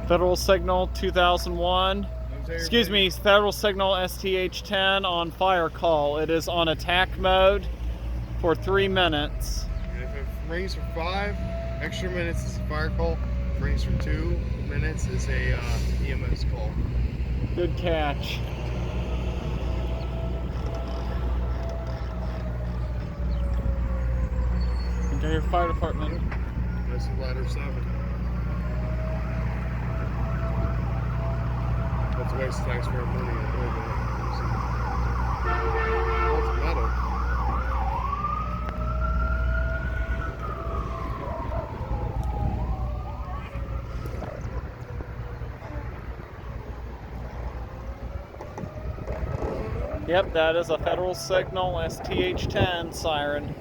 Federal Signal 2001. Excuse me, Federal Signal STH-10 on fire call. It is on attack mode for 3 minutes. And if it rings for 5 extra minutes, it's a fire call. If it rings for 2 minutes, it's a EMS call. Good catch. Into your fire department. This is ladder 7. That's a waste of taxpayer money. What's metal? Yep, that is a Federal Signal STH-10 siren.